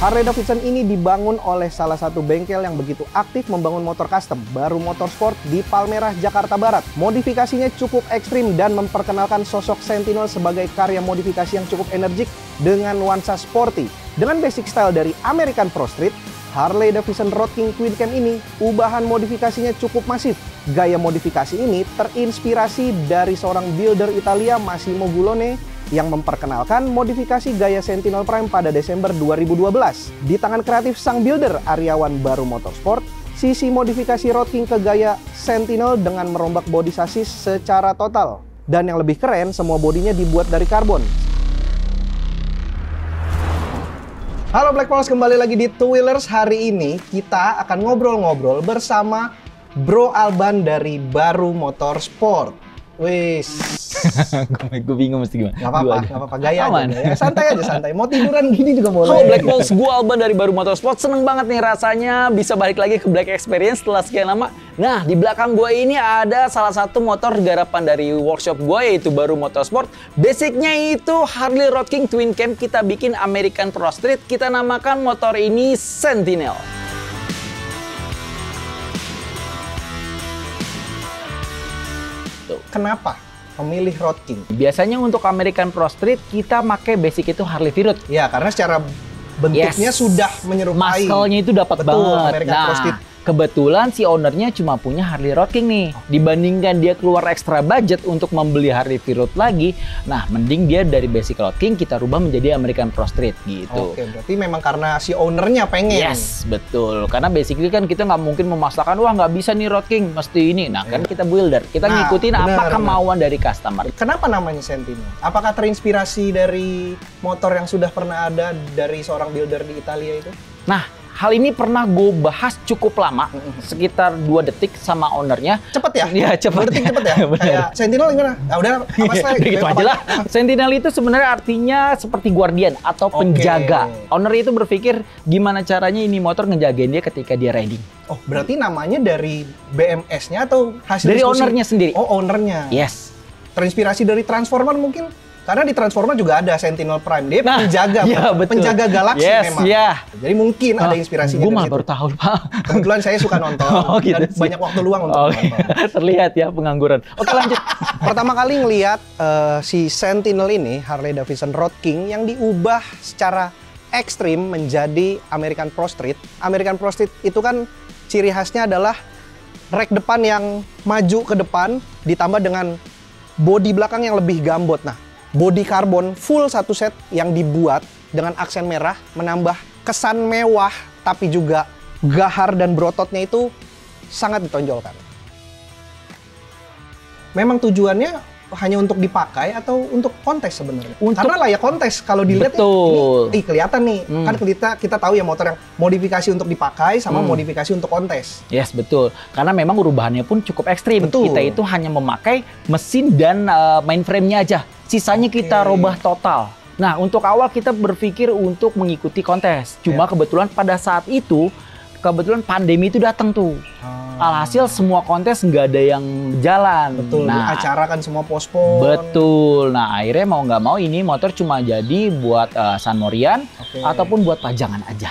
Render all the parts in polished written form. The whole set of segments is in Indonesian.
Harley Davidson ini dibangun oleh salah satu bengkel yang begitu aktif membangun motor custom, Baru Motorsport di Palmerah, Jakarta Barat. Modifikasinya cukup ekstrim dan memperkenalkan sosok Sentinel sebagai karya modifikasi yang cukup energik dengan nuansa sporty. Dengan basic style dari American Pro Street, Harley Davidson Road King Twin Cam ini, ubahan modifikasinya cukup masif. Gaya modifikasi ini terinspirasi dari seorang builder Italia, Massimo Gulone, yang memperkenalkan modifikasi gaya Sentinel Prime pada Desember 2012. Di tangan kreatif sang builder Aryawan Baru Motorsport, sisi modifikasi Road King ke gaya Sentinel dengan merombak bodi sasis secara total. Dan yang lebih keren, semua bodinya dibuat dari karbon. Halo Black Pals, kembali lagi di Two Wheelers. Hari ini kita akan ngobrol-ngobrol bersama Bro Alban dari Baru Motorsport. Wis, gue bingung mesti gimana. Gak apa-apa, gaya aja. Ya, santai aja, santai. Mau tiduran gini juga boleh. Halo Black Pals, gue Alban dari Baru Motorsport. Seneng banget nih rasanya bisa balik lagi ke Black Experience setelah sekian lama. Nah, di belakang gue ini ada salah satu motor garapan dari workshop gue, yaitu Baru Motorsport. Basicnya itu Harley Road King Twin Cam, kita bikin American Pro Street. Kita namakan motor ini Sentinel. Kenapa memilih Road King? Biasanya untuk American Pro Street kita pakai basic itu Harley V-Road. Ya, karena secara bentuknya sudah menyerupai. Muscle-nya itu dapat banget. American Pro Street. Kebetulan si ownernya cuma punya Harley Road King nih. Dibandingkan dia keluar ekstra budget untuk membeli Harley V-Road lagi, nah mending dia dari basic Road King kita rubah menjadi American Pro Street gitu. Oke, berarti memang karena si ownernya pengen. Yes, betul. Karena basically kan kita nggak mungkin memaksakan, wah nggak bisa nih Road King, mesti ini. Nah kan kita builder, kita ngikutin apa kemauan dari customer. Kenapa namanya Sentinel? Apakah terinspirasi dari motor yang sudah pernah ada dari seorang builder di Italia itu? Nah, hal ini pernah gue bahas cukup lama, sekitar 2 detik sama ownernya. Cepet ya? Iya, cepet. 2 detik cepet ya? Kayak Sentinel gimana? Nah, udah, apa sih? Gitu aja lah. Sentinel itu sebenarnya artinya seperti guardian atau penjaga. Owner itu berpikir gimana caranya ini motor ngejagain dia ketika dia riding. Oh, berarti namanya dari BMS-nya atau hasil dari diskusi? ownernya sendiri. Oh, ownernya. Yes. Terinspirasi dari Transformer mungkin? Karena di Transformer juga ada Sentinel Prime, dia penjaga, ya, penjaga galaksi memang. Ya. Jadi mungkin ada inspirasinya. Gue malah baru tahu, Pak. Kebetulan saya suka nonton, gitu dan banyak waktu luang untuk nonton. Terlihat ya pengangguran. Oke, lanjut. Pertama kali ngelihat si Sentinel ini, Harley Davidson Road King, yang diubah secara ekstrim menjadi American Pro Street. American Pro Street itu kan ciri khasnya adalah rek depan yang maju ke depan, ditambah dengan bodi belakang yang lebih gambot. Nah, bodi karbon full satu set yang dibuat dengan aksen merah menambah kesan mewah, tapi juga gahar dan berototnya itu sangat ditonjolkan. Memang tujuannya hanya untuk dipakai atau untuk kontes sebenarnya? Karena layak kontes kalau dilihat ini kelihatan nih. Kan kita tahu ya motor yang modifikasi untuk dipakai sama modifikasi untuk kontes. Yes, betul. Karena memang perubahannya pun cukup ekstrim. Betul. Kita itu hanya memakai mesin dan mainframe-nya aja. Sisanya kita rubah total. Nah, untuk awal kita berpikir untuk mengikuti kontes. Cuma kebetulan pada saat itu, pandemi itu datang tuh. Alhasil semua kontes nggak ada yang jalan. Betul, nah, acara kan semua pospon. Betul. Nah, akhirnya mau nggak mau ini motor cuma jadi buat San Morian ataupun buat pajangan aja.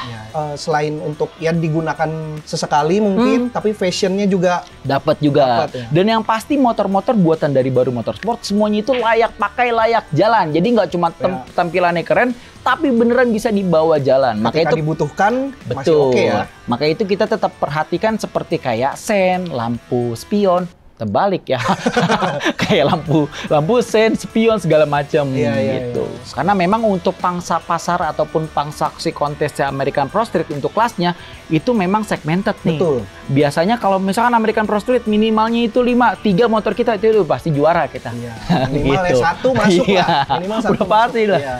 Selain untuk ya digunakan sesekali mungkin, tapi fashionnya juga dapat juga. Ya. Dan yang pasti motor-motor buatan dari Baru Motorsport semuanya itu layak pakai, layak jalan. Jadi nggak cuma tampilannya keren, tapi beneran bisa dibawa jalan. Ketika itu dibutuhkan, masih oke ya. Maka itu kita tetap perhatikan seperti kayak sen, lampu spion, terbalik ya. Kayak lampu sen, spion segala macam gitu. Karena memang untuk pangsa pasar ataupun pangsa si kontes American Pro Street untuk kelasnya itu memang segmented nih. Betul. Biasanya kalau misalkan American Pro Street minimalnya itu 3 motor kita itu pasti juara kita. Iya. Minimal gitu. 1 masuk lah. Minimal 1 udah pasti lah. Iya.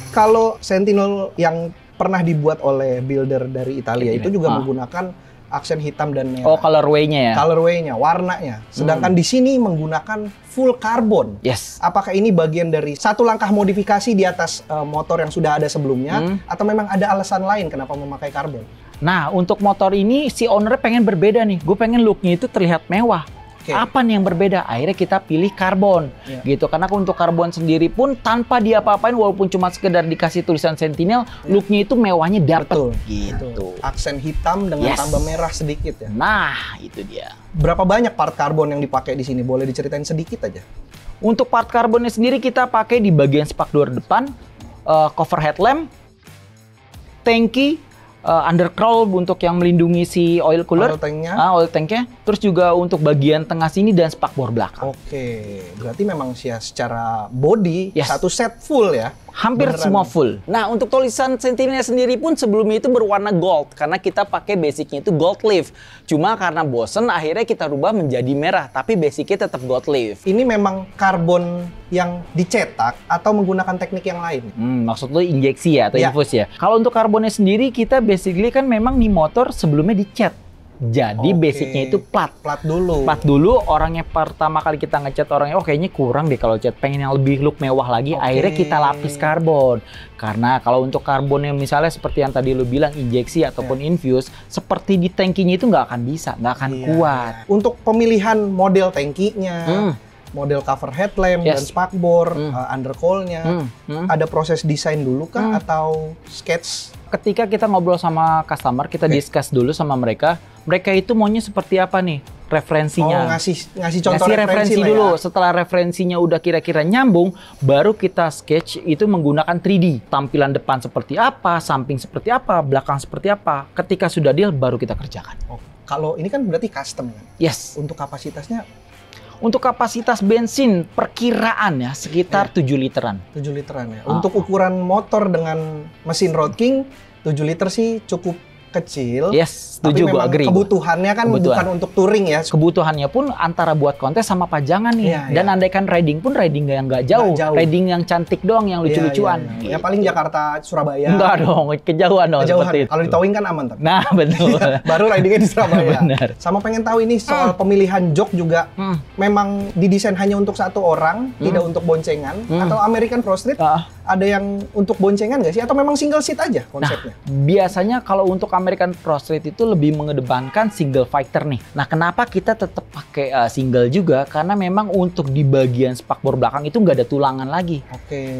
Kalau Sentinel yang pernah dibuat oleh builder dari Italia itu juga menggunakan aksen hitam dan merah. Oh, colorway-nya ya? Colorway-nya, warnanya. Sedangkan di sini menggunakan full karbon. Yes. Apakah ini bagian dari satu langkah modifikasi di atas motor yang sudah ada sebelumnya? Atau memang ada alasan lain kenapa memakai karbon? Nah, untuk motor ini si owner pengen berbeda nih. Gue pengen look-nya itu terlihat mewah. Apa nih yang berbeda? Akhirnya kita pilih karbon, gitu. Karena untuk karbon sendiri pun tanpa dia apa-apain, walaupun cuma sekedar dikasih tulisan Sentinel, looknya itu mewahnya dapet. Gitu. Aksen hitam dengan tambah merah sedikit ya. Nah, itu dia. Berapa banyak part karbon yang dipakai di sini? Boleh diceritain sedikit aja. Untuk part karbonnya sendiri kita pakai di bagian spak door depan, cover headlamp, tangki, undercrowl untuk yang melindungi si oil cooler, oil tanknya, terus juga untuk bagian tengah sini dan spakbor belakang. Oke, berarti memang secara body satu set full ya? Hampir semua full. Nah, untuk tulisan Sentinel sendiri pun sebelumnya itu berwarna gold karena kita pakai basicnya itu gold leaf. Cuma karena bosen akhirnya kita rubah menjadi merah, tapi basicnya tetap gold leaf. Ini memang karbon yang dicetak atau menggunakan teknik yang lain? Maksud lo injeksi ya atau infus ya? Kalau untuk karbonnya sendiri kita basically kan memang di motor sebelumnya dicat. Jadi basicnya itu plat. Plat dulu. Plat dulu, orangnya pertama kali kita ngecat orangnya, oh kayaknya kurang deh kalau cat, pengen yang lebih look mewah lagi, akhirnya kita lapis karbon. Karena kalau untuk karbon yang misalnya seperti yang tadi lu bilang injeksi ataupun infuse, seperti di tankinya itu nggak akan bisa, nggak akan kuat. Untuk pemilihan model tankinya, model cover headlamp dan spakbor, undercowl-nya, ada proses desain dulu kah atau sketch? Ketika kita ngobrol sama customer, kita discuss dulu sama mereka itu maunya seperti apa nih referensinya. Oh, ngasih contoh referensi dulu. Ya. Setelah referensinya udah kira-kira nyambung, baru kita sketch itu menggunakan 3D. Tampilan depan seperti apa, samping seperti apa, belakang seperti apa. Ketika sudah deal, baru kita kerjakan. Oh, kalau ini kan berarti custom kan? Yes. Untuk kapasitasnya? Untuk kapasitas bensin perkiraan ya sekitar 7 literan. 7 literan ya. Untuk ukuran motor dengan mesin Road King 7 liter sih cukup kecil. Yes, setuju, gue agree. Kebutuhannya kan bukan untuk touring ya. Kebutuhannya pun antara buat kontes sama pajangan nih. Dan andaikan riding pun riding yang nggak jauh. Riding yang cantik doang, yang lucu-lucuan. Gitu. Ya paling Jakarta, Surabaya. Enggak dong, kejauhan dong. Kalau di towing kan aman. Nah, betul. Baru ridingnya di Surabaya. Benar. Sama pengen tahu ini soal pemilihan jok juga. Memang didesain hanya untuk satu orang, tidak untuk boncengan. Atau American Pro Street ada yang untuk boncengan nggak sih? Atau memang single seat aja konsepnya? Nah, biasanya kalau untuk American Pro Street itu lebih mengedepankan single fighter nih. Nah, kenapa kita tetap pakai single juga? Karena memang untuk di bagian spakbor belakang itu nggak ada tulangan lagi.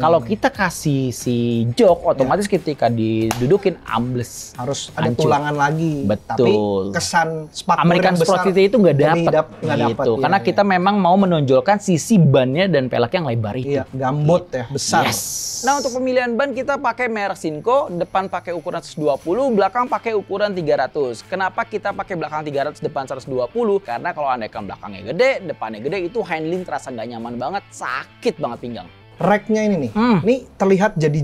Kalau kita kasih si jok, otomatis ketika didudukin ambles. Harus ada tulangan lagi. Betul. Tapi kesan spakbor American Pro Street itu nggak dapet. Gitu. Karena kita memang mau menonjolkan sisi bannya dan pelek yang lebar itu. Iya, gambot ya, besar. Nah, untuk pemilihan ban kita pakai merek Sinco, depan pakai ukuran 120, belakang pakai ukuran 300. Kenapa kita pakai belakang 300, depan 120? Karena kalau andaikan belakangnya gede, depannya gede, itu handling terasa nggak nyaman banget, sakit banget pinggang. Racknya ini nih, ini terlihat jadi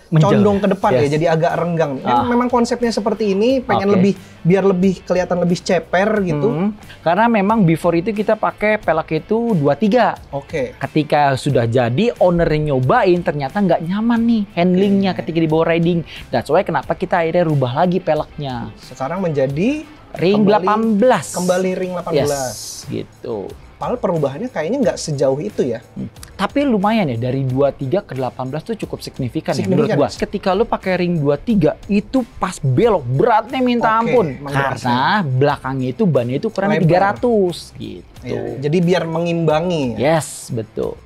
condong ke depan ya, jadi agak renggang. Memang konsepnya seperti ini, pengen biar lebih kelihatan lebih ceper gitu. Karena memang before itu kita pakai pelek itu 23. Ketika sudah jadi, ownernya nyobain ternyata nggak nyaman nih handlingnya ketika dibawa riding. That's why kenapa kita akhirnya rubah lagi peleknya. Sekarang menjadi ring 18. Kembali ring 18. Yes, gitu. Padahal perubahannya kayaknya nggak sejauh itu ya. Tapi lumayan ya, dari 23 ke 18 tuh cukup signifikan ya menurut gua. Ketika lu pakai ring 23 itu pas belok beratnya minta ampun. Karena belakangnya itu bannya itu kurang 300 gitu. Jadi biar mengimbangi ya. Yes, betul.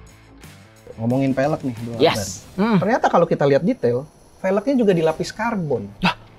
Ngomongin pelek nih. Yes. Ternyata kalau kita lihat detail, velgnya juga dilapis karbon.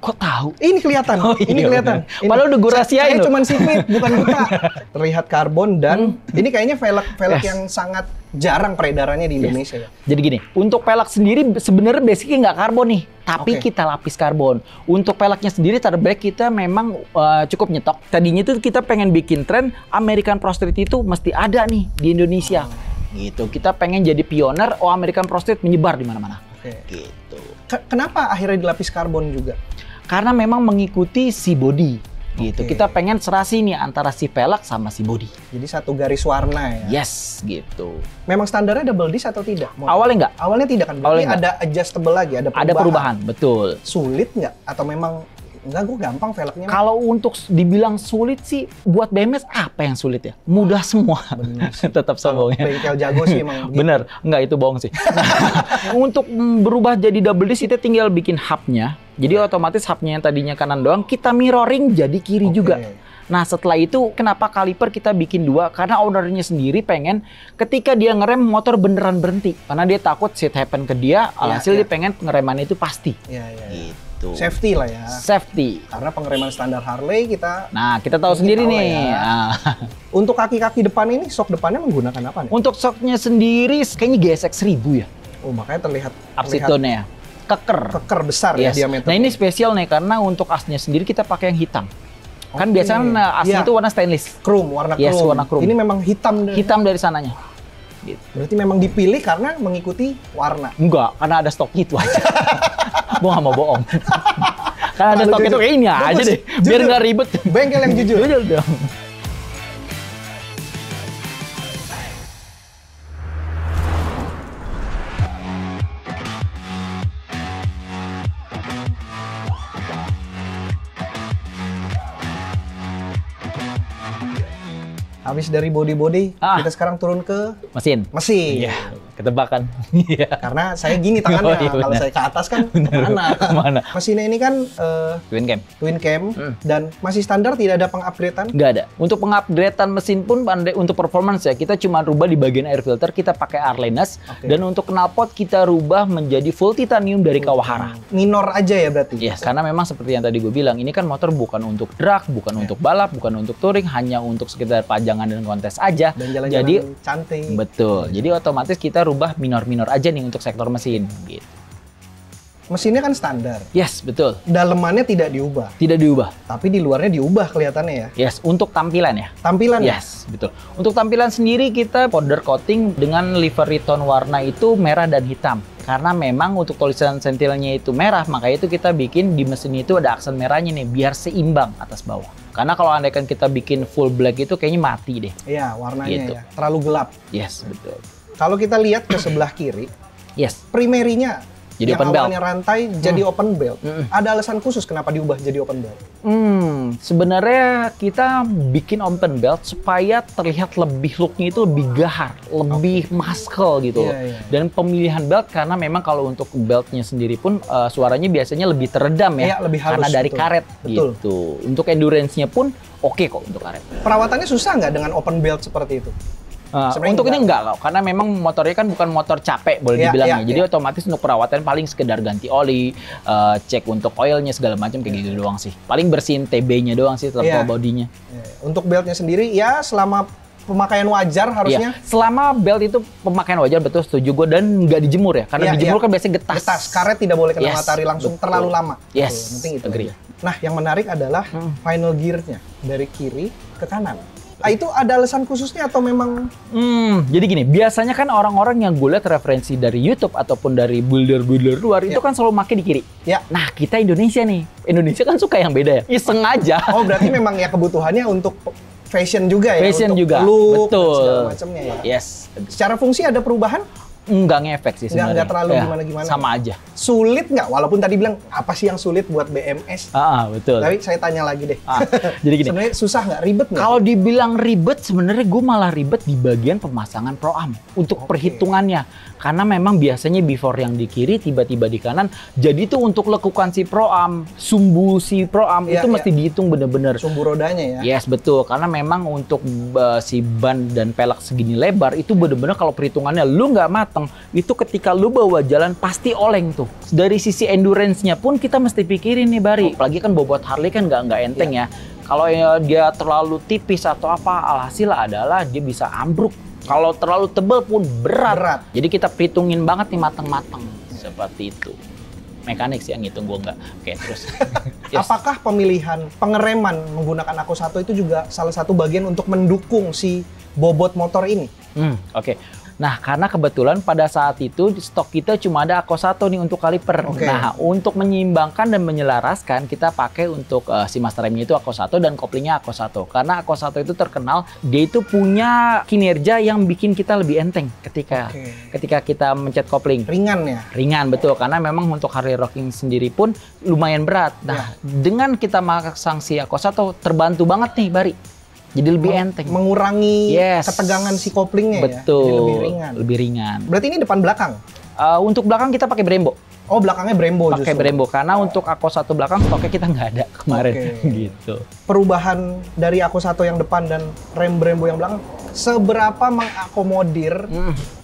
Kok tahu? Ini kelihatan. Ini kelihatan. Padahal udah gue rahasiain loh. Cuma sipit, bukan buta. Terlihat karbon dan ini kayaknya velg yang sangat jarang peredarannya di Indonesia ya. Jadi gini, untuk pelek sendiri sebenarnya basicnya nggak karbon nih, tapi kita lapis karbon. Untuk peleknya sendiri terbaik kita memang cukup nyetok. Tadinya tuh kita pengen bikin tren American Pro Street itu mesti ada nih di Indonesia. Gitu. Kita pengen jadi pioner, American Pro Street menyebar di mana-mana. Gitu. Kenapa akhirnya dilapis karbon juga? Karena memang mengikuti si body gitu. Kita pengen serasi nih antara si pelek sama si body. Jadi satu garis warna ya? Yes, gitu. Memang standarnya double disc atau tidak? Awalnya enggak. Awalnya tidak kan? Berarti ada adjustable lagi, ada perubahan. Ada perubahan, betul. Sulit nggak? Atau memang Enggak, gue gampang velgnya. Kalau untuk dibilang sulit sih, buat BMX apa yang sulit ya? Mudah semua. Tetap sombong ya. Bengkel jago sih emang begitu. Bener, enggak itu bohong sih. Nah, untuk berubah jadi double disc kita tinggal bikin hubnya. Jadi otomatis hubnya yang tadinya kanan doang, kita mirroring jadi kiri juga. Nah setelah itu kenapa kaliper kita bikin 2? Karena ownernya sendiri pengen ketika dia ngerem motor beneran berhenti. Karena dia takut shit happen ke dia, alhasil dia pengen pengereman itu pasti. Gitu. Safety lah ya. Safety. Karena pengereman standar Harley kita... Nah kita tahu sendiri nih. Ya. Nah. Untuk kaki-kaki depan ini, shock depannya menggunakan apa nih? Untuk shocknya sendiri kayaknya GSX 1000 ya. Oh makanya terlihat... Upside-down-nya. Keker besar ya diameter. Nah ini spesial nih karena untuk asnya sendiri kita pakai yang hitam. Kan biasanya asnya itu warna stainless. Chrome, warna chrome. Yes, warna chrome. Ini memang hitam. Hitam dari sananya. Gitu. Berarti memang dipilih karena mengikuti warna? Enggak, karena ada stok itu aja. Gua nggak mau bohong. Karena ada stok itu kayak ini aja deh. Biar nggak ribet. Bengkel yang jujur. Jujur dong. Habis dari body-body, kita sekarang turun ke mesin. Mesin. Iya, ketebakan. Karena saya gini tangannya, kalau saya ke atas kan kemana? Mesinnya ini kan twin cam dan masih standar, tidak ada pengupgradean? Nggak ada. Untuk pengupgradean mesin pun untuk performance ya, kita cuma rubah di bagian air filter, kita pakai Arlenas. Dan untuk knalpot kita rubah menjadi full titanium dari Kawahara. Minor aja ya berarti? Yes, karena memang seperti yang tadi gue bilang, ini kan motor bukan untuk drag, bukan untuk balap, bukan untuk touring, hanya untuk sekedar pajangan dan kontes aja. Dan jalan-jalan jadi cantik. Betul. Jadi otomatis kita rubah minor-minor aja nih untuk sektor mesin gitu. Mesinnya kan standar. Yes, betul. Dalemannya tidak diubah. Tidak diubah. Tapi di luarnya diubah kelihatannya ya. Yes, untuk tampilan ya. Tampilan. Yes, betul. Untuk tampilan sendiri kita powder coating dengan livery tone warna itu merah dan hitam. Karena memang untuk tulisan sentilnya itu merah, maka itu kita bikin di mesin itu ada aksen merahnya nih, biar seimbang atas bawah. Karena kalau andaikan kita bikin full black itu kayaknya mati deh. Iya, warnanya gitu. Ya. Terlalu gelap. Yes, betul. Kalau kita lihat ke sebelah kiri, yes, primerinya jadi yang open belt. Awalnya rantai jadi open belt. Ada alasan khusus kenapa diubah jadi open belt? Sebenarnya kita bikin open belt supaya terlihat lebih looknya itu lebih gahar, lebih muscle gitu. Dan pemilihan belt karena memang kalau untuk beltnya sendiri pun suaranya biasanya lebih teredam ya, lebih halus, karena dari karet gitu. Untuk endurance-nya pun oke kok untuk karet. Perawatannya susah nggak dengan open belt seperti itu? Untuk ini enggak loh, karena memang motornya kan bukan motor capek boleh dibilang ya. Jadi otomatis untuk perawatan paling sekedar ganti oli, cek untuk oilnya segala macam kayak gitu doang sih. Paling bersihin TB-nya doang sih, tetap bodinya. Untuk beltnya sendiri ya selama pemakaian wajar harusnya. Selama belt itu pemakaian wajar, betul, setuju gue, dan nggak dijemur ya. Karena dijemur kan biasanya getas. Karet tidak boleh kena matahari langsung terlalu lama. Yes, penting itu. Agree. Nah, yang menarik adalah final gear-nya dari kiri ke kanan. Itu ada alasan khususnya atau memang? Jadi gini, biasanya kan orang-orang yang gue lihat referensi dari YouTube ataupun dari builder-builder luar itu kan selalu pakai di kiri. Nah, kita Indonesia nih, Indonesia kan suka yang beda ya, iseng aja. Oh, berarti memang ya kebutuhannya untuk fashion juga ya, fashion untuk juga, look betul. Dan segala macamnya ya. Yes. Secara fungsi ada perubahan? Enggak ngefek sih sebenarnya. Enggak terlalu gimana-gimana. Sama aja. Sulit nggak? Walaupun tadi bilang apa sih yang sulit buat BMS? Betul. Tapi saya tanya lagi deh. Jadi gini. Sebenarnya susah nggak? Ribet nggak? Kalau dibilang ribet, sebenarnya gue malah ribet di bagian pemasangan Pro Am untuk perhitungannya. Karena memang biasanya before yang di kiri, tiba-tiba di kanan. Jadi tuh untuk lekukan si Pro Am, sumbu si Pro Am itu mesti dihitung bener-bener. Sumbu rodanya ya? Yes, betul. Karena memang untuk si ban dan pelek segini lebar itu bener-bener kalau perhitungannya lu nggak mateng, itu ketika lu bawa jalan pasti oleng tuh. Dari sisi endurance-nya pun kita mesti pikirin nih, Bari. Apalagi kan bobot Harley kan nggak enteng ya. Kalau dia terlalu tipis atau apa, alhasil adalah dia bisa ambruk. Kalau terlalu tebal pun berat. Jadi kita perhitungin banget nih matang-matang. Seperti itu. Mekanik sih yang ngitung, gue nggak. Oke, terus. Apakah pemilihan pengereman menggunakan Aku 1 itu juga salah satu bagian untuk mendukung si bobot motor ini? Oke. Nah, karena kebetulan pada saat itu stok kita cuma ada Akko 1 nih untuk kaliper. Oke. Nah, untuk menyeimbangkan dan menyelaraskan, kita pakai untuk si master remnya itu Akko 1 dan koplingnya Akko 1. Karena Akko 1 itu terkenal, dia itu punya kinerja yang bikin kita lebih enteng ketika kita mencet kopling. Ringan ya? Ringan, betul. Karena memang untuk Harley Rocking sendiri pun lumayan berat. Nah, dengan kita masang si Akko 1, terbantu banget nih, Bari. Jadi lebih enteng. Mengurangi ketegangan si koplingnya. Betul. Ya? Jadi lebih ringan. Lebih ringan. Berarti ini depan belakang? Untuk belakang kita pakai Brembo. Oh, belakangnya Brembo Pakai Brembo, karena untuk Akko 1 belakang stoknya kita nggak ada kemarin. Gitu. Perubahan dari Akko 1 yang depan dan rem Brembo yang belakang, seberapa mengakomodir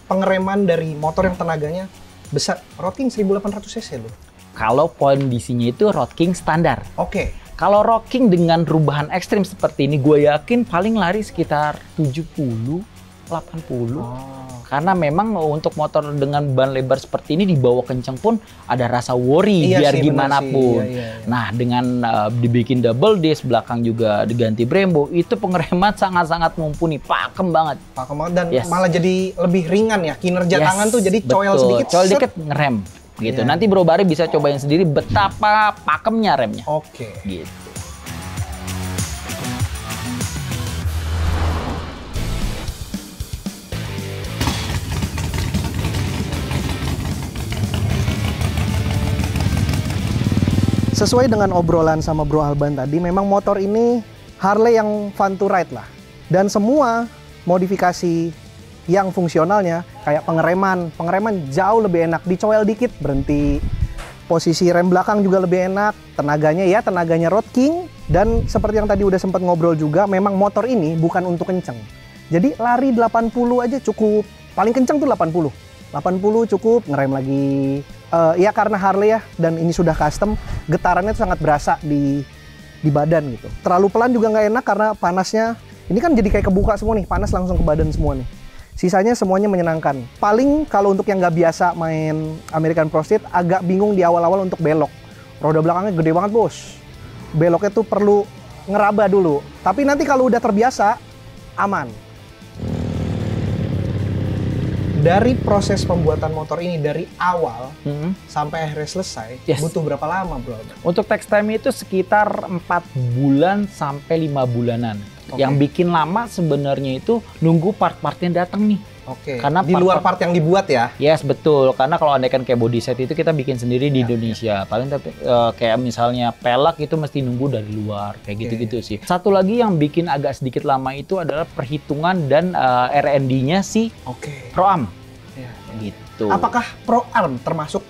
pengereman dari motor yang tenaganya besar? Road King 1800 cc loh. Kalau kondisinya itu Road King standar. Oke. Kalau rocking dengan perubahan ekstrim seperti ini, gue yakin paling lari sekitar 70, 80. Karena memang untuk motor dengan ban lebar seperti ini dibawa kenceng pun ada rasa worry biar sih, gimana pun. Iya. Nah, dengan dibikin double disc, belakang juga diganti Brembo, itu pengereman sangat-sangat mumpuni, pakem banget. Pakem banget dan malah jadi lebih ringan ya, kinerja tangan tuh jadi coil sedikit. Coil dikit ngerem. Gitu. Nanti Bro Bari bisa cobain sendiri betapa pakemnya remnya. Oke. Gitu. Sesuai dengan obrolan sama Bro Alban tadi, memang motor ini Harley yang fun to ride lah. Dan semua modifikasi yang fungsionalnya kayak pengereman jauh lebih enak, dicoel dikit berhenti. Posisi rem belakang juga lebih enak, tenaganya Road King, dan seperti yang tadi udah sempat ngobrol juga, memang motor ini bukan untuk kenceng. Jadi lari 80 aja cukup, paling kenceng tuh 80 cukup, ngerem lagi. Ya karena Harley ya, dan ini sudah custom, getarannya tuh sangat berasa di badan gitu. Terlalu pelan juga nggak enak karena panasnya, ini kan jadi kayak kebuka semua nih, panas langsung ke badan semua nih. Sisanya semuanya menyenangkan. Paling kalau untuk yang nggak biasa main American Pro Street, agak bingung di awal-awal untuk belok. Roda belakangnya gede banget bos. Beloknya tuh perlu ngeraba dulu. Tapi nanti kalau udah terbiasa, aman. Dari proses pembuatan motor ini dari awal sampai akhirnya selesai, butuh berapa lama bro? Untuk text time itu sekitar 4 bulan sampai 5 bulanan. Yang bikin lama sebenarnya itu nunggu part-partnya datang nih. Karena di luar part yang dibuat ya? Yes, betul. Karena kalau andaikan kayak body set itu kita bikin sendiri di Indonesia. Paling tapi kayak misalnya pelak itu mesti nunggu dari luar. Kayak gitu-gitu sih. Satu lagi yang bikin agak sedikit lama itu adalah perhitungan dan R&D-nya si Pro Am. Gitu. Apakah Pro Arm termasuk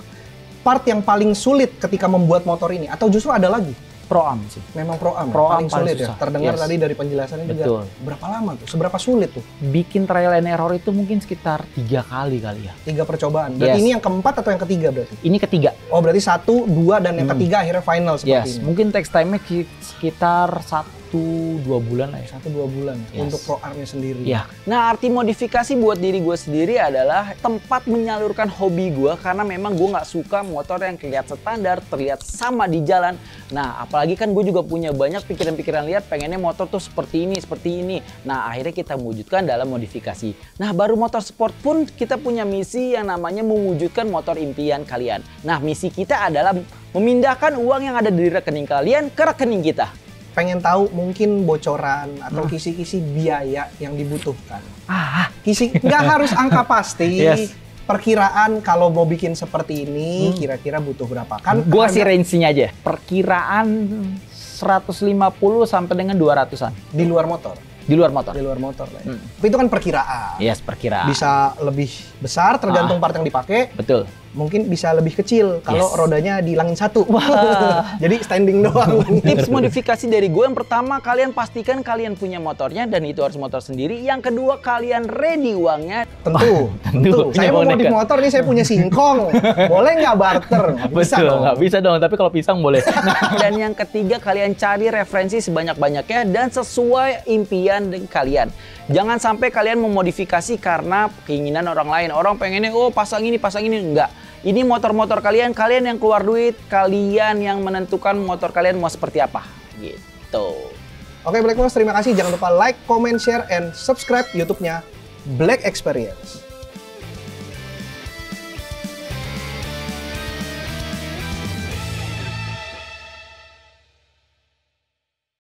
part yang paling sulit ketika membuat motor ini? Atau justru ada lagi? Pro Am sih. Memang Pro Am paling sulit susah. Ya? Terdengar tadi dari penjelasannya juga. Berapa lama tuh? Seberapa sulit tuh? Bikin trial and error itu mungkin sekitar 3 kali ya. 3 percobaan. Berarti ini yang keempat atau yang ketiga berarti? Ini ketiga. Oh berarti 1, 2, dan yang ketiga akhirnya final seperti ini? Mungkin text time-nya sekitar 1-2 bulan lah ya. 1-2 bulan untuk Pro Arm-nya sendiri. Nah, arti modifikasi buat diri gue sendiri adalah tempat menyalurkan hobi gue, karena memang gue nggak suka motor yang terlihat standar, terlihat sama di jalan. Nah, apalagi kan gue juga punya banyak pikiran-pikiran liar, pengennya motor tuh seperti ini. Nah, akhirnya kita mewujudkan dalam modifikasi. Nah, baru motorsport pun kita punya misi yang namanya mewujudkan motor impian kalian. Nah, misi kita adalah memindahkan uang yang ada di rekening kalian ke rekening kita. Pengen tahu mungkin bocoran atau kisi-kisi biaya yang dibutuhkan. Kisi nggak harus angka pasti. Perkiraan kalau mau bikin seperti ini kira-kira butuh berapa? Kan gua kasih range-nya aja. Perkiraan 150 sampai dengan 200-an. Di luar motor. Di luar motor. Di luar motor lah ya. Tapi itu kan perkiraan. Yes, perkiraan. Bisa lebih besar tergantung part yang dipakai. Betul. Mungkin bisa lebih kecil kalau rodanya dihilangin 1. Jadi standing doang. Tips modifikasi dari gue, yang pertama, kalian pastikan kalian punya motornya dan itu harus motor sendiri. Yang kedua, kalian ready uangnya. Tentu. Saya mau modif motor nih, saya punya singkong. Boleh nggak barter? Nggak bisa dong, tapi kalau pisang boleh. Dan yang ketiga, kalian cari referensi sebanyak-banyaknya dan sesuai impian kalian. Jangan sampai kalian memodifikasi karena keinginan orang lain. Orang pengennya, pasang ini, enggak. Ini motor-motor kalian yang keluar duit, kalian yang menentukan motor kalian mau seperti apa, gitu. Oke, Black Mouse, terima kasih. Jangan lupa like, comment, share, and subscribe YouTube-nya Black Experience.